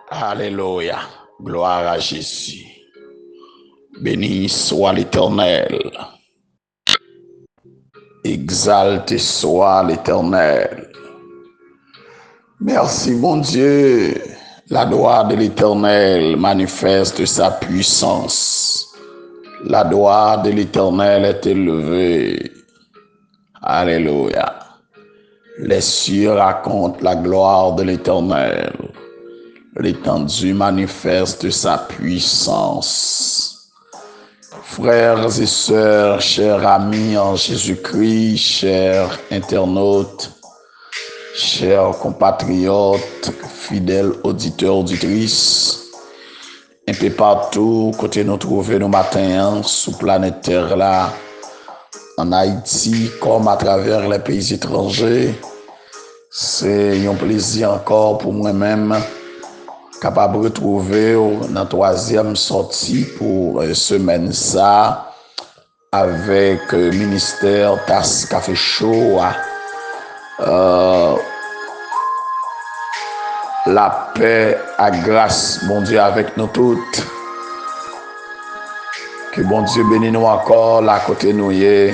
Alléluia. Gloire à Jésus. Béni soit l'Éternel. Exalté soit l'Éternel. Merci mon Dieu. La gloire de l'Éternel manifeste sa puissance. La gloire de l'Éternel est élevée. Alléluia. Les cieux racontent la gloire de l'Éternel. L'étendue manifeste sa puissance. Frères et sœurs, chers amis en Jésus-Christ, chers internautes, chers compatriotes, fidèles auditeurs, auditrices, un peu partout, côté nous trouver nos matins sous planète Terre là, en Haïti, comme à travers les pays étrangers, c'est un plaisir encore pour moi-même capable de retrouver dans troisième sortie pour semaine ça avec ministère Tasse Café Show. La paix à grâce, bon Dieu, avec nous toutes. Que bon Dieu bénisse nous encore là côté nous y.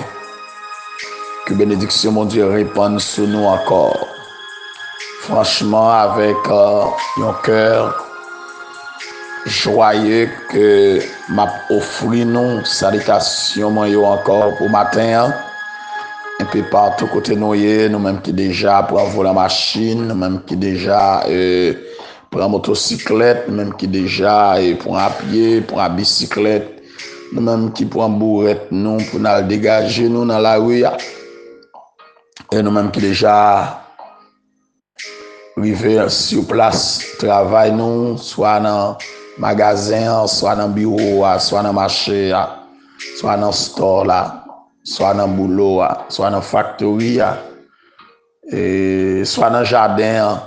Que bénédiction, mon Dieu, répande sur nous encore. Franchement, avec un cœur joyeux que m'a offri nous salutations moi encore pour matin. Un peu partout côté nous même qui déjà pour la machine, nous même qui déjà pour la motocyclette, nous même qui déjà pour à pied, pour la bicyclette, nous même qui pour bourrette nous pour nous dégager nous dans la rue et nous même qui déjà arriver sur place travail nous soit dans magasin, soit dans bureau, soit dans marché, soit dans store là, soit dans boulot, soit dans factory et soit dans jardin,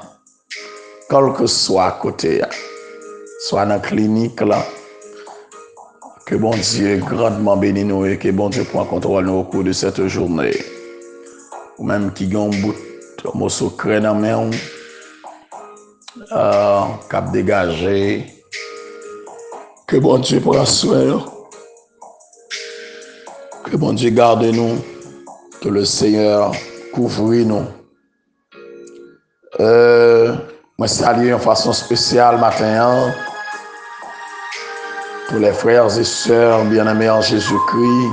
quel que soit côté, soit dans clinique là. Que bon Dieu grandement bénisse nous et que bon Dieu prend contrôle nous au cours de cette journée. Ou même qui gagne un bout de morceau crème dans main, cap dégagé. Que bon Dieu prend soin. Que bon Dieu garde nous. Que le Seigneur couvre nous. Moi salue en façon spéciale matin tous les frères et sœurs bien-aimés en Jésus-Christ,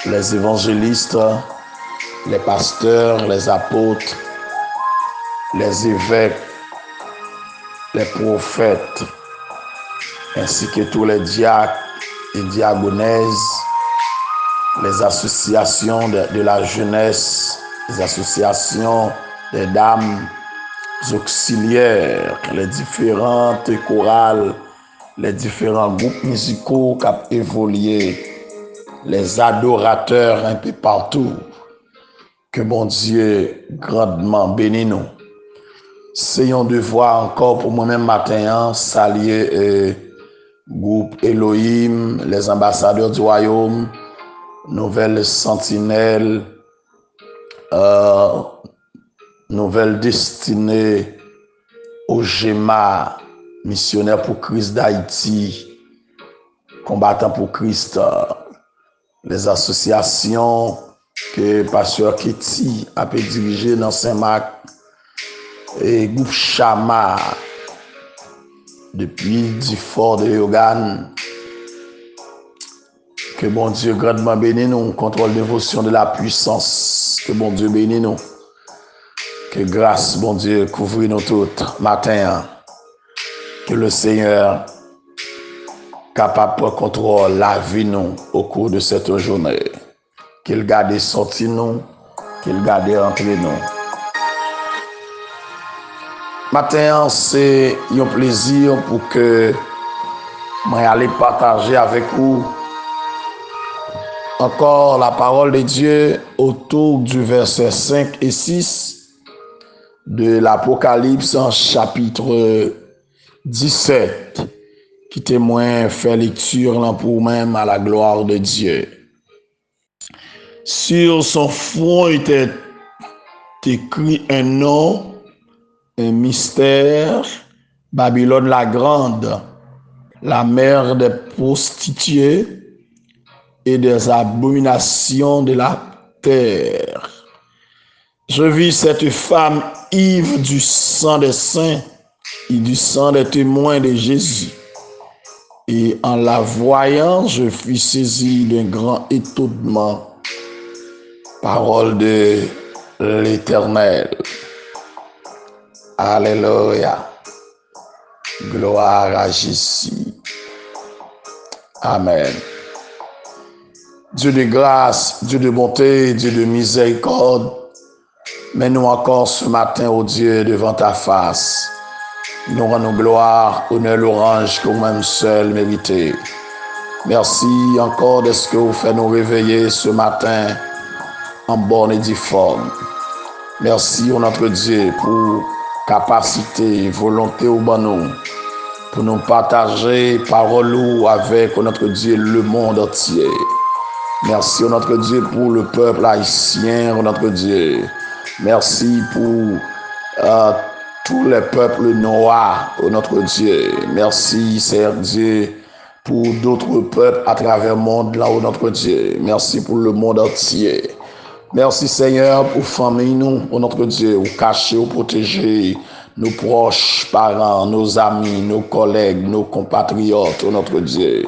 les évangélistes, les pasteurs, les apôtres, les évêques, les prophètes, ainsi que tous les diacres et diaconesses, les associations de la jeunesse, les associations des dames auxiliaires, les différentes chorales, les différents groupes musicaux qui ont évolué, les adorateurs un peu partout. Que bon Dieu grandement bénisse nous. C'est un devoir encore pour moi-même matin, saluer groupe Elohim, les ambassadeurs du royaume, Nouvelle Sentinelle, Nouvelle Destinée, OGEMA, missionnaire pour Christ d'Haïti, combattant pour Christ, les associations que Pasteur Kitty a pu diriger dans Saint-Marc, et groupe Chama, depuis du fort de Yogan. Que bon Dieu grandement bénisse nous, contrôle dévotion de la puissance. Que bon Dieu bénisse nous. Que grâce, bon Dieu, couvre nous toutes matin. Que le Seigneur capable de contrôler la vie nous au cours de cette journée. Qu'il garde sortir nous, qu'il garde entrer nous. Matin, c'est un plaisir pour que moi aller partager avec vous encore la parole de Dieu autour du verset 5 et 6 de l'Apocalypse en chapitre 17 qui témoigne fait lecture là pour même à la gloire de Dieu. Sur son front était écrit un nom un mystère, Babylone la grande, la mère des prostituées et des abominations de la terre. Je vis cette femme ivre du sang des saints et du sang des témoins de Jésus. Et en la voyant, je fus saisi d'un grand étonnement. Parole de l'Éternel. Alléluia. Gloire à Jésus. Amen. Dieu de grâce, Dieu de bonté, Dieu de miséricorde, mets-nous encore ce matin, ô Dieu, devant ta face. Nous rendons gloire, honneur, louange que vous-même seul méritez. Merci encore de ce que vous faites nous réveiller ce matin en bonne et due forme. Merci, ô notre Dieu, pour capacité, volonté au bon pour nous partager parole avec notre Dieu le monde entier. Merci, ô notre Dieu, pour le peuple haïtien, ô notre Dieu. Merci pour tous les peuples noirs, ô notre Dieu. Merci, Seigneur Dieu, pour d'autres peuples à travers le monde, là, ô notre Dieu. Merci pour le monde entier. Merci, Seigneur, pour famille, nous, ô notre Dieu, ou cacher, ou protéger nos proches, parents, nos amis, nos collègues, nos compatriotes, ô notre Dieu.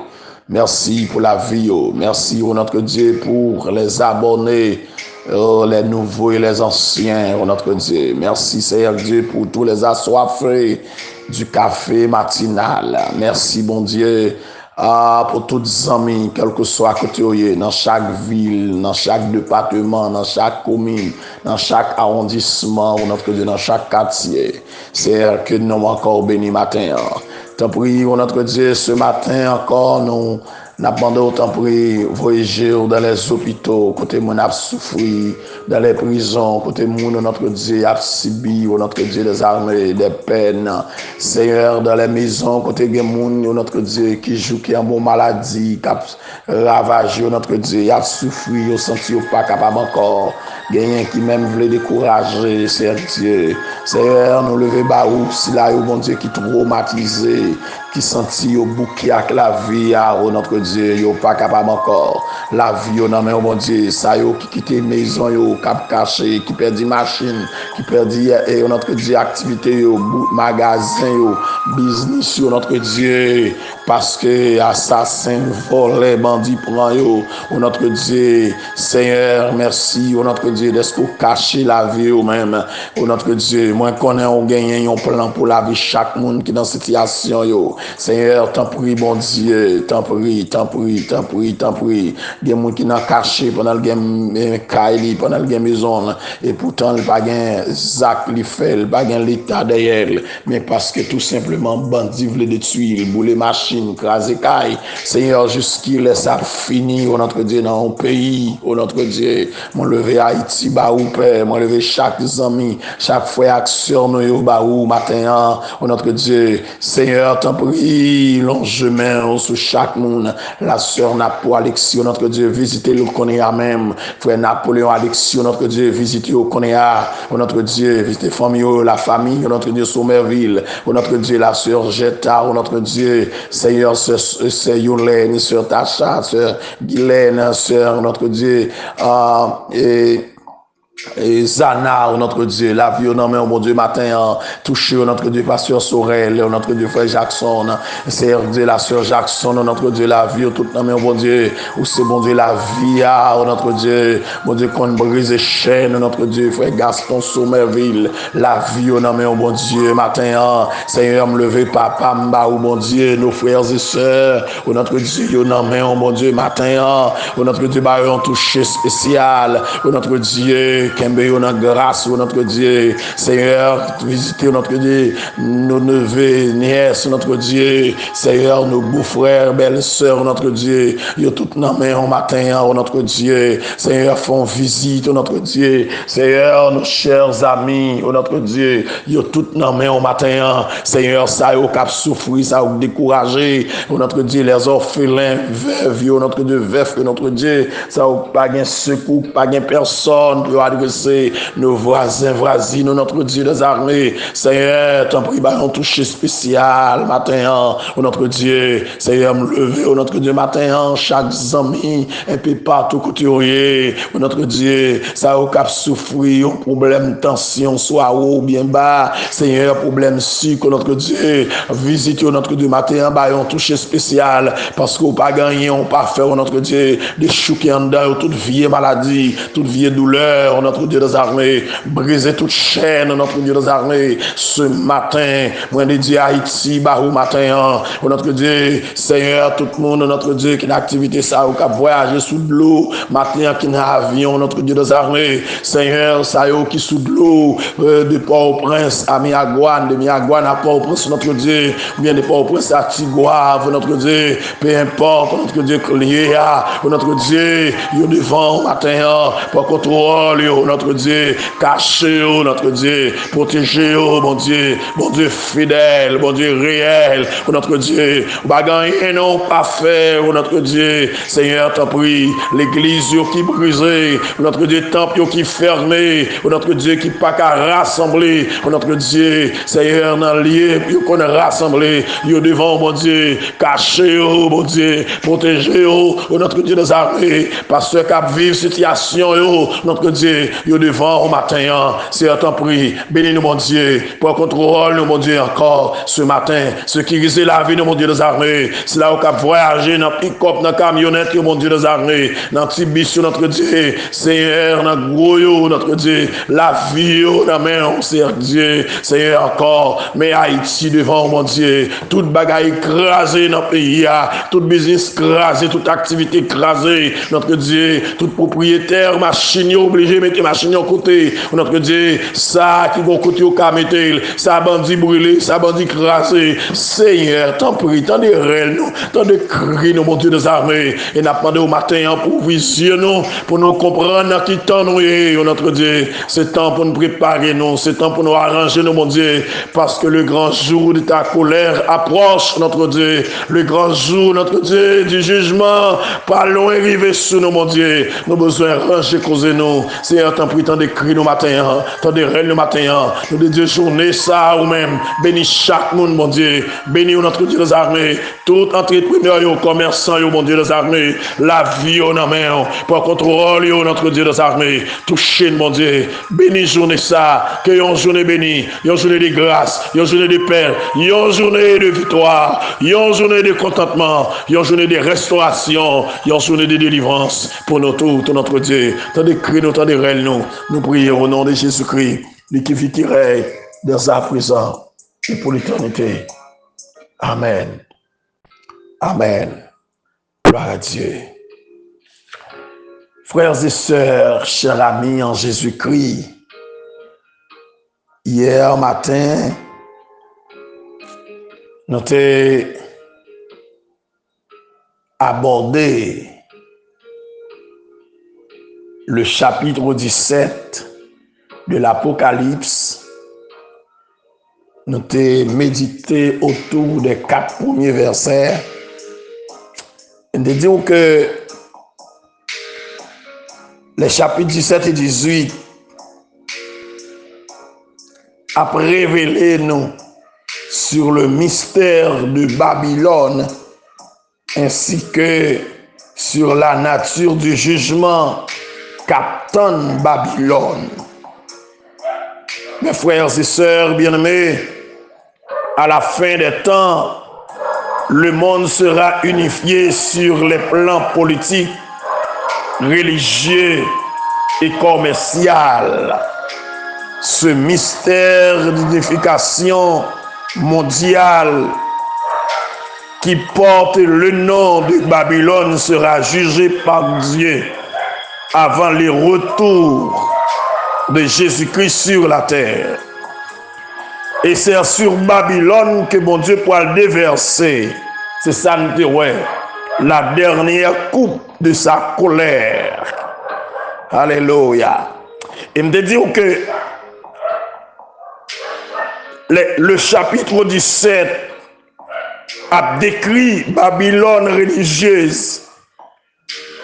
Merci pour la vie, merci, ô notre Dieu, pour les abonnés, les nouveaux et les anciens, ô notre Dieu. Merci, Seigneur Dieu, pour tous les assoiffés du café matinal. Merci, bon Dieu, pour tous les amis, quel que soit côté, dans chaque ville, dans chaque département, dans chaque commune, dans chaque arrondissement, ô notre Dieu, dans chaque quartier. C'est que nous encore béni matin. T'en prie, ô notre Dieu, ce matin encore, nous n'avons autant pris voyager dans les hôpitaux, côté mon a souffri, dans les prisons, côté mon notre Dieu a subi, notre Dieu des armées, des peines. Seigneur, dans les maisons, côté mon notre Dieu qui joue, qui est en bon maladie, qui a ravagé, notre Dieu, a souffri, au senti pas capable encore. Gagné qui même voulait décourager, Seigneur Dieu. Seigneur, nous lever bas ou si là, bon Dieu, qui traumatisé, qui sentit au bouquet avec la vie, oh notre Dieu, yo pas capable encore. La vie, oh non, mais oh mon Dieu, ça yo qui quitte maison, yo cap caché, qui perdit machine, qui perdit, notre Dieu, activité, yo, magasin, yo, business, yo, notre Dieu, parce que assassin, volé, bandit, prend yo, oh notre Dieu, Seigneur, merci, oh notre Dieu, d'est-ce que cacher la vie, oh même, oh notre Dieu, moi, connais, on gagne, on plan pour la vie, chaque monde qui est dans cette situation, yo. Seigneur, t'en prie, bon Dieu, t'en prie. Il y a des gens qui n'ont caché pendant le game, pendant le game maison, et pourtant, il n'y a pas de Zach, il fait, il n'y a pas de l'état derrière, mais parce que tout simplement, bandit voulait détruire, il voulait machine, craser caille. Seigneur, jusqu'il laisse ça fini, oh notre Dieu, dans mon pays, oh notre Dieu, mon levé Haïti, bah ou père, mon levé chaque ami, chaque frère, action, nous, bah ou matin, oh notre Dieu, Seigneur, t'en prie, longement sur chaque monde. La sœur Napo Alexis, notre Dieu, visitez le Konéa même. Frère Napoléon Alexis, notre Dieu, visitez le Konéa. Notre Dieu, visitez la famille, notre Dieu, Sommerville. Notre Dieu, la sœur Jetta, notre Dieu, Seigneur, sœur Yolène, sœur Tacha, sœur Guylaine, sœur, notre Dieu, et Zana, notre Dieu, la vie, non, mais mon Dieu, matin, touché, notre Dieu, pasteur Sorel, notre Dieu, frère Jackson, Seigneur Dieu, la sœur Jackson, notre Dieu, la vie, tout, non, mais mon Dieu, où c'est, bon Dieu, la vie, notre Dieu, mon Dieu, qu'on brise les chaînes, notre Dieu, frère Gaston Sommerville, la vie, non, mais mon Dieu, matin, Seigneur, me lever, papa, mba, ou mon Dieu, nos frères et sœurs, notre Dieu, non, mais mon Dieu, matin, notre Dieu, bah, un touché spécial, notre Dieu, Kembe yo nan grâce, notre Dieu, Seigneur, visitez notre Dieu, nos neveux, nièces, notre Dieu, Seigneur, nos beaux-frères, belles-sœurs, notre Dieu, yo tout nan main au matin, notre Dieu, Seigneur, font visite, notre Dieu, Seigneur, nos chers amis, notre Dieu, yo tout nan main au matin, Seigneur, ça yo cap souffrir, ça yo découragé, notre Dieu, les orphelins, veuves, notre Dieu, veuf, notre Dieu, ça yo pas gain secours, pas gain personne, pour aller adresser nos voisins, voisines, notre Dieu des armées. Seigneur, t'en prie, un toucher spécial, matin, notre Dieu. Seigneur, me lever, notre Dieu, matin, chaque ami, un peu partout, couturier, notre Dieu, ça au cap souffrir, un problème, tension, soit haut ou bien bas. Seigneur, problème sucre, notre Dieu, visite notre Dieu, matin, un toucher spécial, parce qu'on pas gagné, on pas faire, notre Dieu, des chouquets en dedans, toute vieille maladie, toute vieille douleur, notre Dieu des armées, briser toute chaîne, notre Dieu des armées, ce matin, moi, je dis Haïti, barou matin, notre Dieu, Seigneur, tout le monde, notre Dieu, qui n'a activité ça, ou qui a voyagé sous de l'eau, matin, qui n'a avion, notre Dieu des armées, Seigneur, ça y est, qui sous de l'eau, de Port-au-Prince à Miagouane, de Miagouane à Port-au-Prince, notre Dieu, bien de Port-au-Prince à Tigouave, notre Dieu, peu importe, notre Dieu, lié à, notre Dieu, yo devant matin, pour contrôle, notre Dieu, caché, notre Dieu, protégé, mon Dieu fidèle, mon Dieu réel, notre Dieu, bagay non pas fait, notre Dieu, Seigneur, t'en prie, l'église qui brisée, notre Dieu, temple qui fermé, notre Dieu qui pas qu'à rassembler, notre Dieu, Seigneur, dans le lieu qu'on a rassemblé, yo devant, mon Dieu, caché, mon Dieu, protégé, notre Dieu des armées, parce que cap vivre situation, notre Dieu, yo devant au matin, Seigneur, t'en prie, bénis-nous, mon Dieu, pour contrôle, mon Dieu, encore ce matin, ce qui risque la vie, mon Dieu des armées, c'est là où cap voyager dans pick-up, dans camionnette, mon Dieu des armées, dans Tibis, notre Dieu, Seigneur, dans gros, notre Dieu, la vie, dans main, Seigneur Dieu, Seigneur, encore, mais Haïti devant, mon Dieu, toute bagaille écrasée dans le pays, tout business écrasé, toute activité écrasée, notre Dieu, tout propriétaire, machine obligé de mettre machine à côté, notre Dieu, ça qui vont côté au camétel, ça bandit brûlé, ça bandit écrasé, Seigneur, tant prie, tant de rêves, tant de cris, mon Dieu des armées, et n'a pas au matin pour visionner, pour nous comprendre qui temps nous est, notre Dieu, c'est temps pour nous préparer, nous, c'est temps pour nous arranger, nous, mon Dieu, parce que le grand jour de ta colère approche, notre Dieu, le grand jour, notre Dieu, du jugement, pas loin arriver sur nous, mon Dieu, nous avons besoin de ranger, causer nous, Seigneur, tant prie, tant de cris, nous, matin, tant de rêves, nous, matin, nous de Dieu, journée, ça, ou même, bénis chaque monde, mon Dieu, bénis notre Dieu des armées, tout entrepreneur, commerçant, mon Dieu des armées, la vie, on a main, pour contrôle, notre Dieu des armées, toucher, mon Dieu, bénis journée ça, que yon journée bénie, yon journée de grâce, yon journée de paix, yon journée de victoire, yon journée de contentement, yon journée de restauration, yon journée de délivrance, pour nous tous, notre Dieu, tant de cris, tant de rêves, nous prions au nom de Jésus-Christ, lui qui vit, qui règne, dans à présent, et pour l'éternité. Amen. Amen. Gloire à Dieu. Frères et sœurs, chers amis en Jésus-Christ, hier matin, nous avons abordé le chapitre 17 de l'Apocalypse. Nous avons médité autour des 4 premiers versets. Et nous disons que les chapitres 17 et 18 a révélé nous sur le mystère de Babylone ainsi que sur la nature du jugement qu'attend Babylone. Mes frères et sœurs bien-aimés, à la fin des temps, le monde sera unifié sur les plans politiques, religieux et commercial. Ce mystère d'unification mondiale qui porte le nom de Babylone sera jugé par Dieu avant le retour de Jésus-Christ sur la terre. Et c'est sur Babylone que mon Dieu pourra le déverser. C'est ça, la dernière coupe de sa colère. Alléluia. Et me dit que le chapitre 17 a décrit Babylone religieuse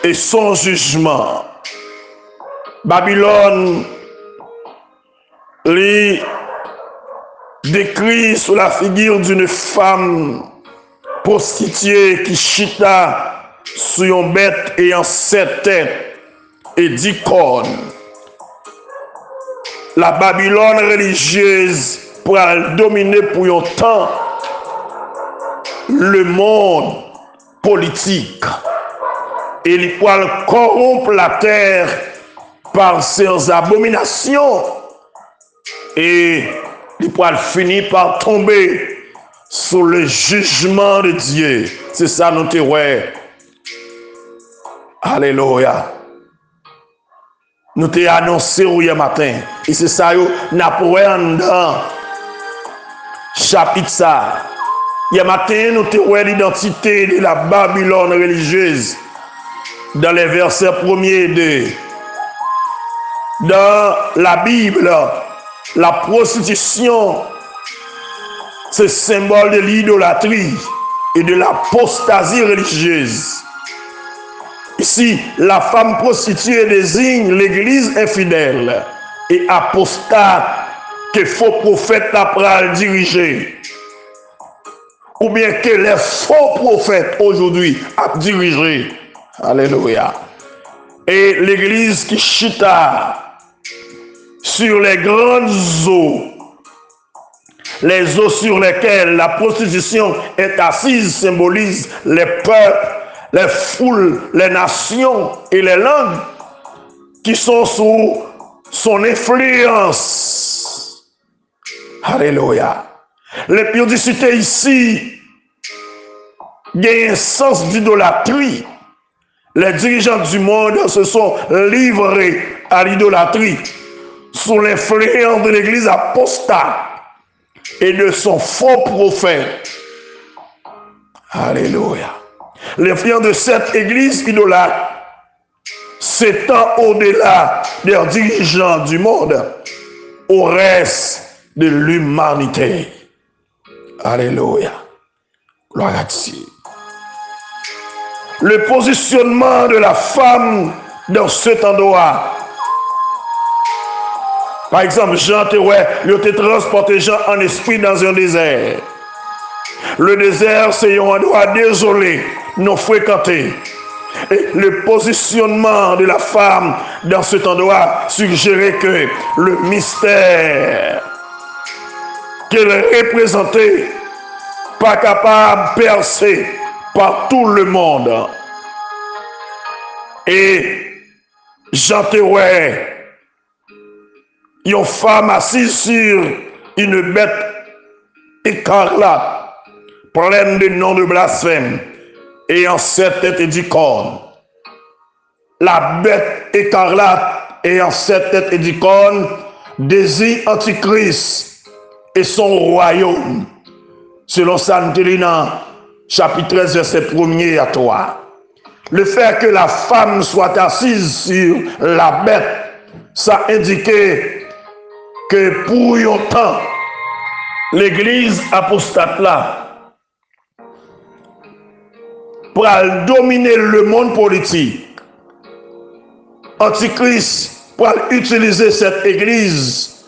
et son jugement. Babylone les décrit sous la figure d'une femme prostituée qui chita sur une bête ayant 7 têtes et 10 cornes. La Babylone religieuse pourra dominer pour un temps le monde politique et il pourra corrompre la terre par ses abominations et il pourra finir par tomber sous le jugement de Dieu. C'est ça nous te ouais. Alléluia. Nous te annoncé hier matin. Et c'est ça nous avons dans chapitre ça. Hier matin nous te ouais l'identité de la Babylone religieuse dans les versets 1er et 2. Dans la Bible, la prostitution, c'est symbole de l'idolâtrie et de l'apostasie religieuse. Ici, la femme prostituée désigne l'église infidèle et apostate que faux prophètes après diriger. Ou bien que les faux prophètes aujourd'hui a dirigé. Alléluia. Et l'église qui chita sur les grandes eaux, les eaux sur lesquelles la prostitution est assise symbolisent les peuples, les foules, les nations et les langues qui sont sous son influence. Alléluia. L'impudicité ici gagne un sens d'idolâtrie. Les dirigeants du monde se sont livrés à l'idolâtrie sous l'influence de l'église apostate et de son faux prophète. Alléluia. L'influence de cette église idolâtre s'étend au-delà des dirigeants du monde au reste de l'humanité. Alléluia. Gloire à Dieu. Le positionnement de la femme dans cet endroit. Par exemple, Jean te transporté Jean en esprit dans un désert. Le désert, c'est un endroit désolé, non fréquenté. Et le positionnement de la femme dans cet endroit suggérait que le mystère qu'elle représentait, pas capable de percer par tout le monde. Et Jean te une femme assise sur une bête écarlate, pleine de noms de blasphème, ayant 7 têtes et 10 cornes. La bête écarlate ayant 7 têtes et 10 cornes désigne Antichrist et son royaume. Selon Saint Télina, chapitre 13, verset 1er à 3. Le fait que la femme soit assise sur la bête, ça indiquait que pour un temps, l'église apostate là, pour dominer le monde politique, Antichrist pour utiliser cette église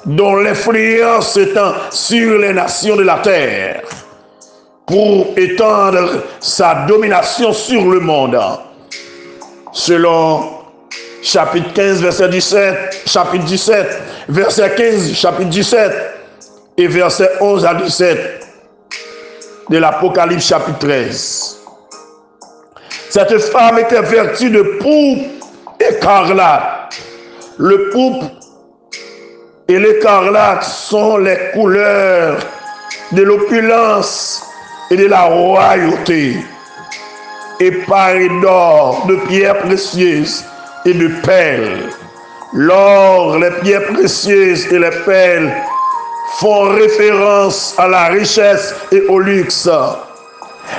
dont l'influence s'étend sur les nations de la terre pour étendre sa domination sur le monde. Selon chapitre 15, verset 17, chapitre 17, verset 15, chapitre 17 et verset 11 à 17 de l'Apocalypse chapitre 13. Cette femme était vêtue de pourpre écarlate. Le pourpre et l'écarlate sont les couleurs de l'opulence et de la royauté. Et parée d'or, de pierres précieuses et de perles. L'or, les pierres précieuses et les perles font référence à la richesse et au luxe.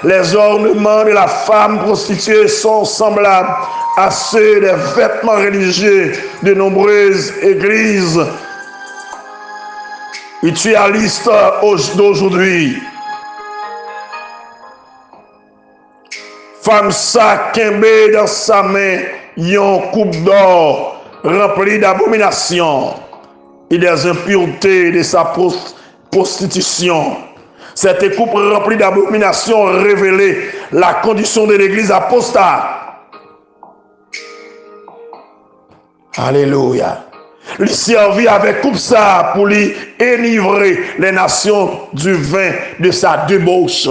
Les ornements de la femme prostituée sont semblables à ceux des vêtements religieux de nombreuses églises ritualistes d'aujourd'hui. Femme ça kembe dans sa main yon coupe d'or remplie d'abominations et des impuretés de sa prostitution. Cette coupe remplie d'abominations révélait la condition de l'église apostate. Alléluia. Il servit avec coupe ça pour lui enivrer les nations du vin de sa débauche,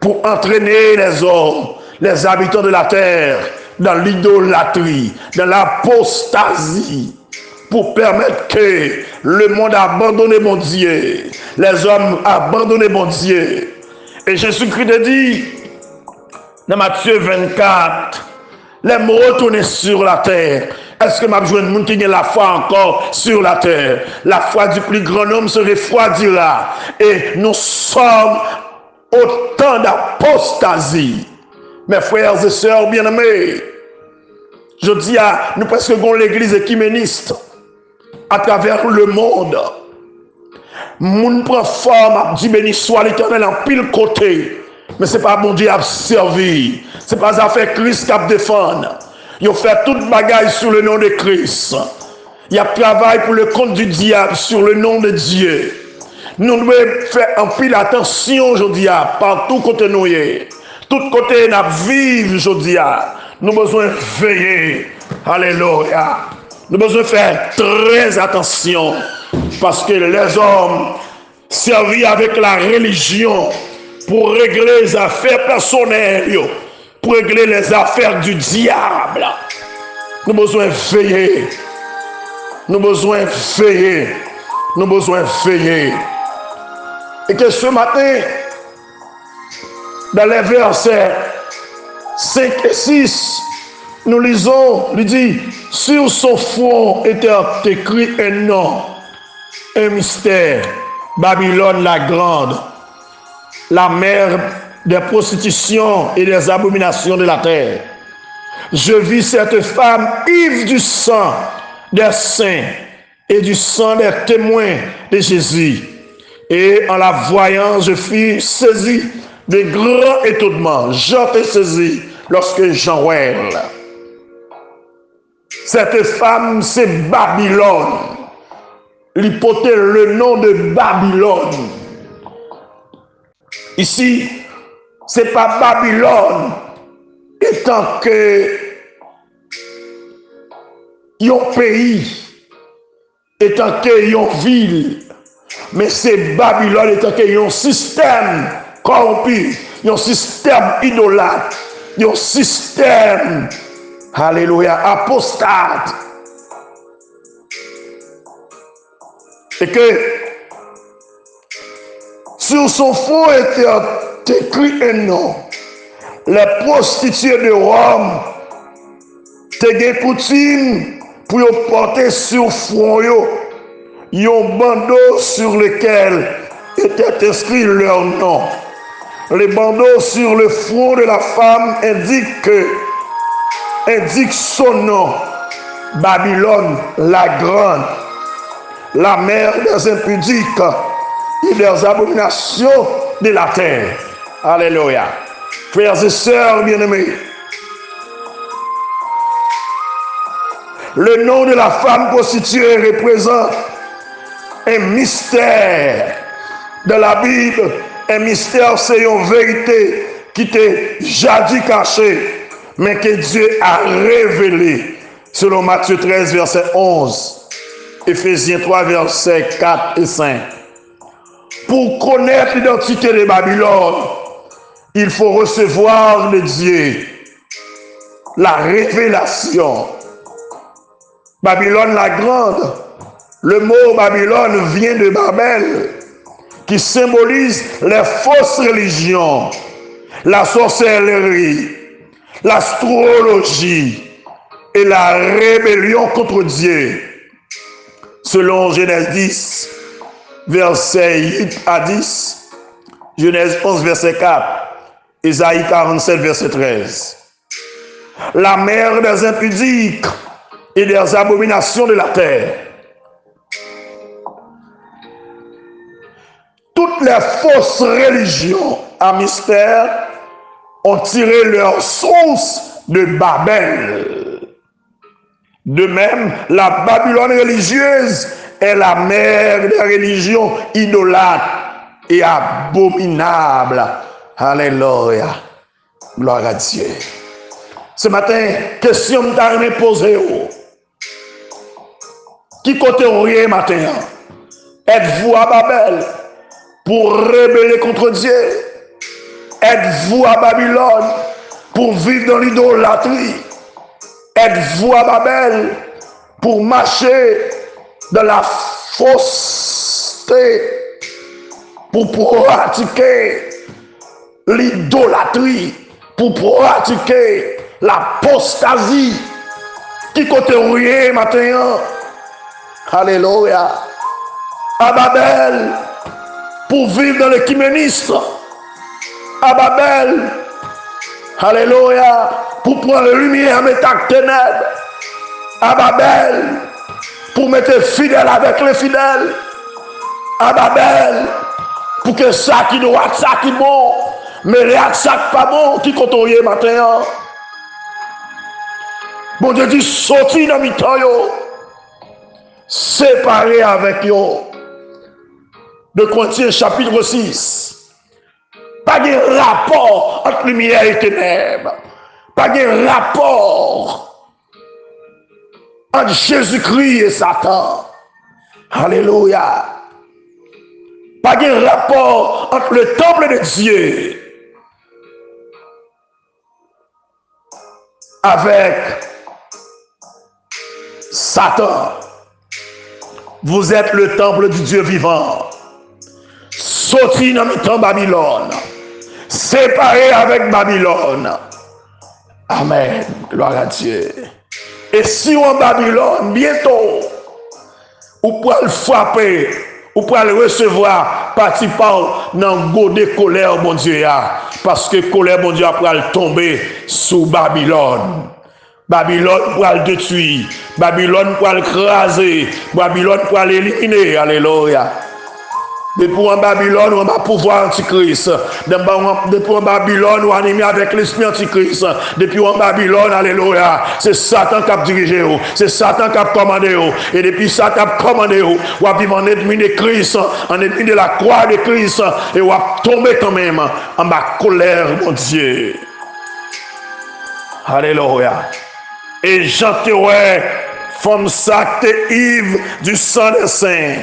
pour entraîner les hommes, les habitants de la terre, dans l'idolâtrie, dans l'apostasie, pour permettre que le monde abandonne mon Dieu, les hommes abandonnent mon Dieu. Et Jésus-Christ a dit, dans Matthieu 24, les mots retournés sur la terre. Est-ce que ma besoin de monde qui a la foi encore sur la terre? La foi du plus grand homme se refroidira. Et nous sommes au temps d'apostasie. Mes frères et sœurs bien-aimés, je dis à nous presque avons l'église écuméniste à travers le monde. Moun prend forme, dit béni soit l'Éternel en pile côté. Mais ce n'est pas bon Dieu à servir. Ce n'est pas affaire Christ qui a défendre. Il a fait toute bagaille sur le nom de Christ. Il y a travail pour le compte du diable sur le nom de Dieu. Nous devons faire un pile attention aujourd'hui partout côté nous. Tout côté nous vivons aujourd'hui. Nous avons besoin de veiller. Alléluia. Nous avons besoin de faire très attention. Parce que les hommes servis avec la religion pour régler les affaires personnelles, pour régler les affaires du diable. Nous avons besoin de veiller. Nous avons besoin de veiller. Nous avons besoin de veiller. Et que ce matin, dans les versets 5 et 6, nous lisons, il dit, sur son front était écrit un nom, un mystère, Babylone la grande, la mère des prostitutions et des abominations de la terre. Je vis cette femme ivre du sang des saints et du sang des témoins de Jésus. Et en la voyant, je fus saisi de grands étonnements. J'étais saisi lorsque j'en vois. Cette femme, c'est Babylone. L'hypothèse, le nom de Babylone. Ici, c'est pas Babylone, étant que un pays, étant que une ville, mais c'est Babylone, étant que un système corrompu, un système idolâtre, un système, alléluia, apostate. Et que sur son front était écrit un nom. Les prostituées de Rome te coutume pour porter sur front un bandeau sur lequel était inscrit leur nom. Les bandeaux sur le front de la femme indiquent son nom, Babylone la grande, la mère des impudiques et des abominations de la terre. Alléluia. Frères et sœurs bien-aimés, le nom de la femme prostituée représente un mystère de la Bible. Un mystère, c'est une vérité qui était jadis cachée, mais que Dieu a révélée. Selon Matthieu 13, verset 11, Éphésiens 3, verset 4 et 5. Pour connaître l'identité de Babylone, il faut recevoir de Dieu la révélation. Babylone la grande, le mot Babylone vient de Babel, qui symbolise les fausses religions, la sorcellerie, l'astrologie et la rébellion contre Dieu. Selon Genèse 10, versets 8 à 10, Genèse 11, verset 4, Isaïe 47, verset 13. La mère des impudiques et des abominations de la terre. Toutes les fausses religions à mystère ont tiré leur source de Babel. De même, la Babylone religieuse est la mère des religions idolâtres et abominables. Alléluia. Gloire à Dieu. Ce matin, question t'a posée. Qui côté rien matin? Êtes-vous à Babel pour rebeller contre Dieu? Êtes-vous à Babylone pour vivre dans l'idolâtrie? Êtes-vous à Babel pour marcher dans la fausseté, pour pratiquer l'idolâtrie, pour pratiquer l'apostasie? Qui côté rien matin? Alléluia. À Babel pour vivre dans l'écuménisme. À Babel, alléluia, pour prendre la lumière, mettre la ténèbres. À Babel, pour mettre fidèle avec les fidèles. À Babel, pour que ça qui doit, ça qui est bon, mais rien ça qui pas bon, qui contourne matin. Bon Dieu dit, sorti dans mi temps, séparé avec yo. De Corinthiens chapitre 6. Pas de rapport entre lumière et ténèbres. Pas de rapport entre Jésus-Christ et Satan. Alléluia. Pas de rapport entre le temple de Dieu avec Satan. Vous êtes le temple du Dieu vivant. Sorti dans le temps Babylone. Séparé avec Babylone. Amen. Gloire à Dieu. Et si on Babylone, bientôt, vous pouvez le frapper, vous pouvez le recevoir, participant dans le goût de colère, mon Dieu. Parce que colère, mon Dieu, après le tomber sous Babylone. Babylone pour le détruire. Babylone pour le craser. Babylone pour l'éliminer. Alléluia. Depuis en Babylone, on va pouvoir antichrist. Depuis en Babylone, on animé avec l'esprit antichrist. Depuis en Babylone, alléluia. C'est Satan qui a dirigé. C'est Satan qui a commandé. Et depuis Satan a commandé, on va vivre en ennemi de Christ, en ennemi de la croix de Christ. Et on va tomber quand même en ma colère, mon Dieu. Alléluia. Et j'entendrai comme ça que Yves du sang des saints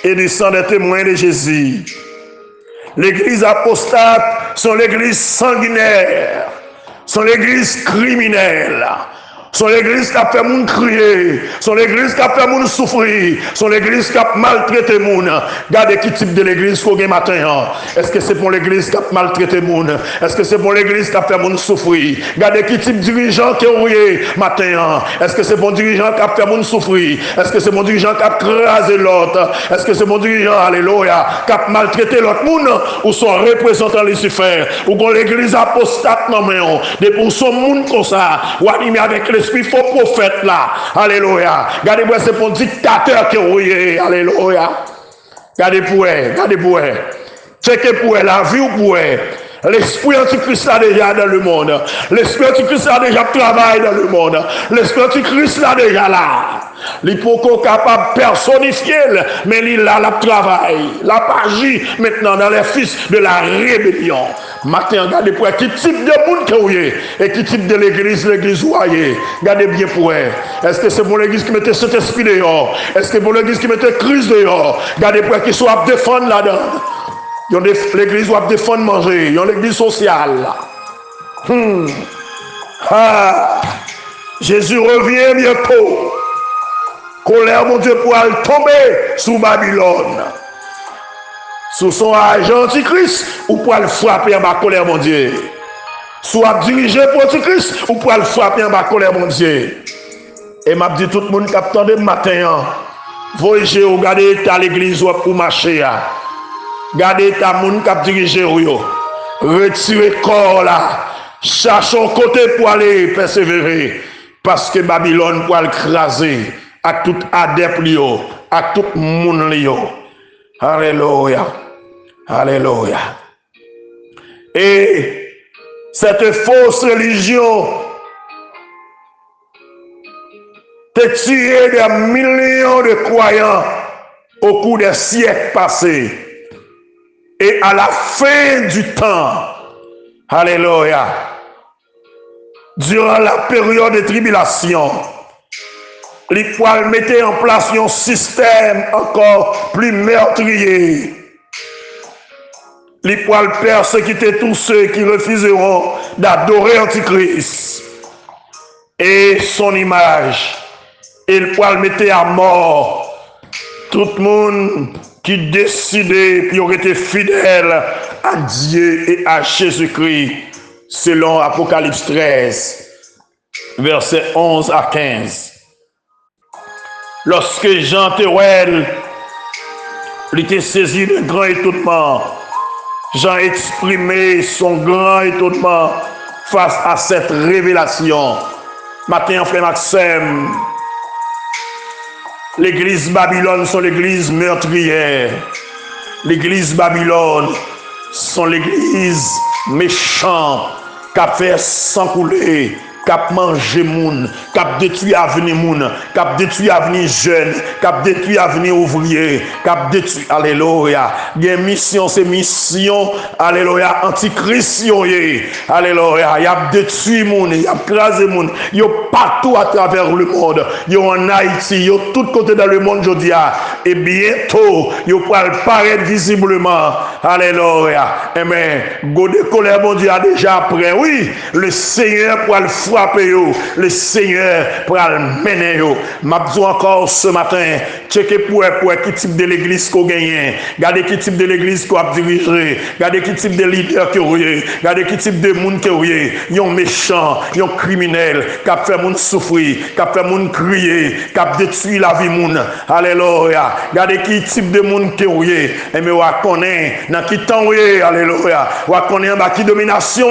et du sang des témoins de Jésus. L'église apostate sont l'église sanguinaire, sont l'église criminelle, sont l'église qui a fait moun crier, sont l'église qui a fait moun souffrir, sont l'église qui a maltraité moun. Regardez qui type de l'église qu'on a matin. Est-ce que c'est pour l'église qui a maltraité moun? Est-ce que c'est pour l'église qui a fait moun souffrir? Regardez qui type de dirigeant qui est matin. Est-ce que c'est pour dirigeant qui a fait moun souffrir? Est-ce que c'est mon dirigeant qui a crasé l'autre? Est-ce que c'est mon dirigeant, alléluia, qui a maltraité l'autre moun? Ou son représentant Lucifer? Ou qu'on l'église apostate non mais depuis son monde comme ça, ou animé avec l'esprit faux prophète là, alléluia. Regardez-moi, c'est pour dictateur qui est, alléluia. Regardez pour elle, regardez pour elle. Checkez pour elle, la vie ou pour elle. L'esprit antichrist là déjà dans le monde. L'esprit antichrist là déjà travaille dans le monde. L'esprit antichrist là déjà là. L'hypocrite capable de personnifier, mais il là la travail. La agit maintenant dans les fils de la rébellion. Matin, regardez pour qui type de monde que vous êtes et qui type de l'église où vous êtes. Regardez bien pour elle. Est-ce que c'est pour l'église qui mettait cet esprit dehors? Est-ce que c'est pour l'église qui mettait Christ dehors? Regardez pour qui soit défendre là-dedans. L'église doit défendre manger. Il y a l'église sociale. Jésus revient bientôt. Colère, mon Dieu, pour aller tomber sous Babylone. Sous son agent antichrist, ou pour aller frapper en bas colère, mon Dieu. Soit dirigé pour antichrist, ou pour aller frapper en bas colère, mon Dieu. Et m'a dit tout le monde qui attendait le matin. Voyez, regardez à l'église pour marcher. Gardez ta moun qui a dirigé ou retirez corps là. Cherchons côté pour aller persévérer. Parce que Babylone pour le craser. À tout adepte lio. À tout moun lio. Alléluia. Alléluia. Et cette fausse religion te tué des millions de croyants au cours des siècles passés. Et à la fin du temps, alléluia, durant la période de tribulation, les poils mettaient en place un système encore plus meurtrier. Les poils persécutaient tous ceux qui refuseront d'adorer Antichrist et son image. Et le poil mettait à mort tout le monde qui décidait qui aurait été fidèle à Dieu et à Jésus-Christ, selon Apocalypse 13, versets 11 à 15. Lorsque Jean Théouel était saisi de grand étonnement, Jean exprimait son grand étonnement face à cette révélation. Matin, frère Maxime, l'église Babylone sont l'église meurtrière. L'église Babylone sont l'église méchante qui a fait sang couler, qui a mangé moun, qui a détruit l'avenir moun, qui a détruit l'avenir jeune, qui a détruit l'avenir ouvrier, qui a détruit, alléluia. Il y a mission, c'est mission, alléluia, antichrist, alléluia. Il y a détruit moun, il y a crasé moun, il y a partout à travers le monde, il y a en Haïti, il y a tout côté dans le monde aujourd'hui. Et bientôt, il y a paraître visiblement, alléluia. Amen. Godé colère, mon Dieu, a déjà prêt. Oui, le Seigneur pour le frapper, le Seigneur pour le mener. M'a dit encore ce matin, checker pour qui type de l'église qu'on gagne, regardez qui type de l'église qu'on a dirigé, regardez qui type de leader qu'on a, regardez qui type de monde qu'on a, un méchant, un criminel, qui a fait monde souffrir, qui a fait monde crier, qui a détruit la vie monde. Alléluia. Regardez qui type de monde qu'on a, et mais on connaît dans qui temps alléluia. On connaît dans qui domination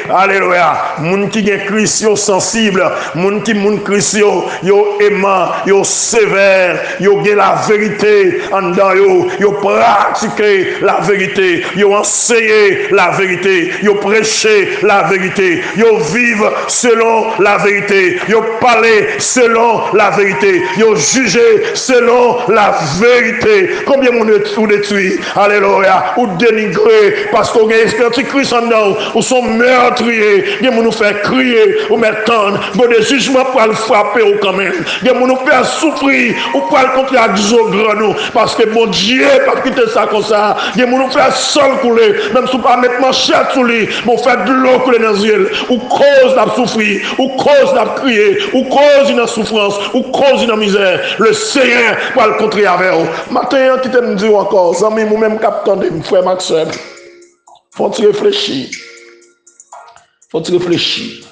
alléluia. Monde qui est Christ sensible, monde qui monde Christ yo aimant, yo sévère, yo gen la vérité en dedans yo pratiquer la vérité, yo enseigner la vérité, yo prêcher la vérité, yo vivre selon la vérité, yo parler selon la vérité, yo juger selon la vérité. Combien mon ou détruit, alléluia, ou dénigrer parce qu'on a esprit Christ en dedans, ou sont meurtriers, gen nous faire crier ou m'attendre, bon des jugements pour le frapper ou quand même, gen nous faire souffrir ou pour le contre à nous parce que mon Dieu pas quitter ça comme ça, gen nous faire sol couler, même si pas mettre manchette sous lui, mon faire de l'eau couler dans les yeux, ou cause d'ab souffrir, ou cause d'ab crier, ou cause d'une souffrance, ou cause d'une misère, le Seigneur pour le contrer avec vous. Matin qui te me dit encore, amis, moi-même captant de frère Maxime, faut-il réfléchir. Faut-il réfléchir.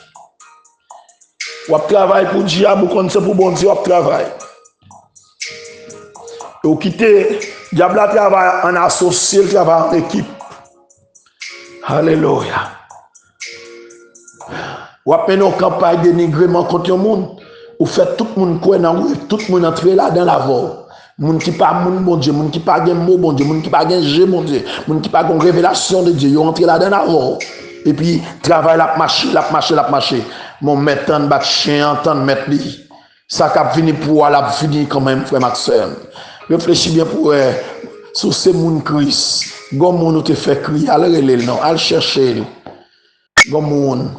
Ou travail pour diable, ou quand c'est pour bon Dieu, ou travail. Ou quitter, diable travail en associé, le travail en équipe. Alléluia. Ou à peine en campagne de dénigrement contre le monde, ou fait tout le monde quoi dans rue, tout le monde entrer là dans la voie. Moun qui pas moun bon Dieu, moun qui pas gen mot bon Dieu, moun qui pas gen G bon Dieu, moun qui pas gen révélation de Dieu, yo entrer là dans la voie. Et puis travail la marcher. Mon maître en bat chien entendre mettre lui. Ça cap fini pour la fini quand même frère Maxime. Réfléchis bien pour sur ces moun Christ. Gon moun te fait crier, al rele non, al chercher. Gon moun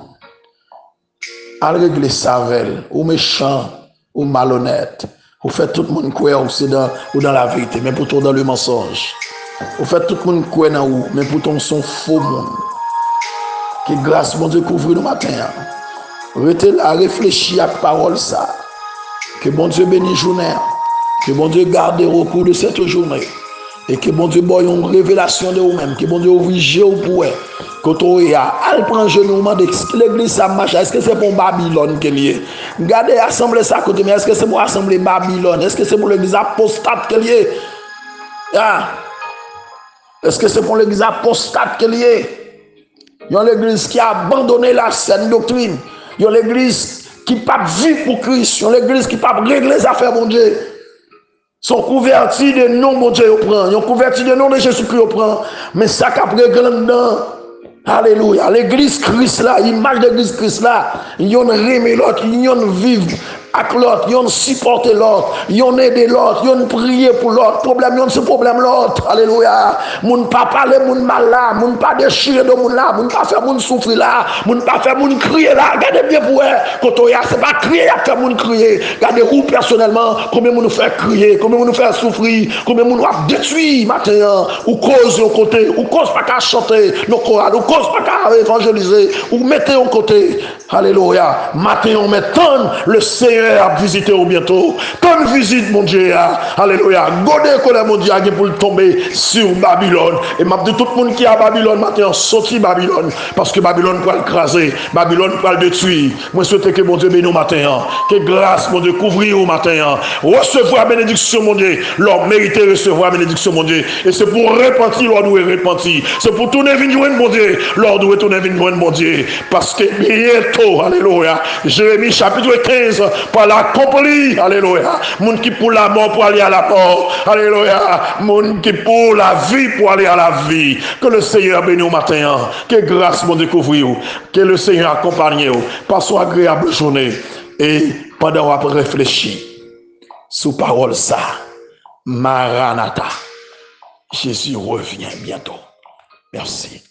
al régler savel ou méchant ou malhonnête. Ou fait tout le monde croire ou dans la vérité, mais pourtant dans le mensonge. Ou fait tout le monde croire dans ou, mais pourtant son faux monde. Que grâce mon Dieu couvre le matin. Restez là, réfléchir à la parole ça. Que bon Dieu bénisse journée. Que bon Dieu garde au cours de cette journée. Et que bon Dieu boit une révélation de vous-même. Que bon Dieu ouvre Dieu pour vous. Quand on est à, elle prend genou, l'église ça marche. Est-ce que c'est pour Babylone qu'elle est? Regardez l'assemblée ça côté, mais est-ce que c'est pour l'assemblée Babylone? Est-ce que c'est pour l'église apostate qu'elle est? Ah. Est-ce que c'est pour l'église apostate qu'elle est? Il y a l'église qui a abandonné la saine doctrine. Il y a l'église qui n'a pas vivre pour Christ. Il y a l'église qui n'a pas régler les affaires, mon Dieu. Ils sont convertis de nom, mon Dieu, ils prennent. Ils sont convertis de nom de Jésus-Christ, ils prennent. Mais ça qui a pris dedans. Alléluia. L'église Christ là, l'image de l'église Christ là, ils ont remis l'autre, ils ont vivre avec l'autre, yon supporter l'autre, yon aider l'autre, yon prier pour l'autre. Problème yon c'est problème l'autre. Alléluia. Moun pas parler moun mal là, moun pas déchirer de moun là, moun pas faire moun souffrir là, moun pas faire moun crier là. Regardez bien pour eux. Quand on y a, c'est pas crier, à faire moun crier. Regardez vous personnellement, combien moun nous fait crier, combien moun nous fait souffrir, combien moun nous a détruit matin, ou cause au côté, ou cause pas qu'à chanter nos chorales, ou cause pas qu'à évangéliser, ou mettez au côté. Alléluia. Matin, on met tant le Seigneur à visiter au bientôt. Tant visite, mon Dieu. Alléluia. Godez que mon Dieu a pour tomber sur Babylone. Et m'a dit tout le monde qui est à Babylone, matin, sorti Babylone. Parce que Babylone peut l'écraser. Babylone peut le détruire. Moi, je souhaite que mon Dieu bénisse au matin. Que grâce, mon Dieu, couvrir au matin. Recevoir la bénédiction, mon Dieu. Leur mériter recevoir la bénédiction, mon Dieu. Et c'est pour repentir, leur doit repentir. C'est pour tourner vers mon Dieu. Leur doit tourner vers mon Dieu. Parce que bientôt, alléluia. Jérémie chapitre 15, pour l'accomplir, alléluia. Moun qui pour la mort pour aller à la mort, alléluia. Moun qui pour la vie pour aller à la vie. Que le Seigneur bénisse au matin. Que grâce mon découvrir. Que le Seigneur accompagne. Passons agréable journée. Et pendant qu'on réfléchir sous parole ça, Maranatha. Jésus revient bientôt. Merci.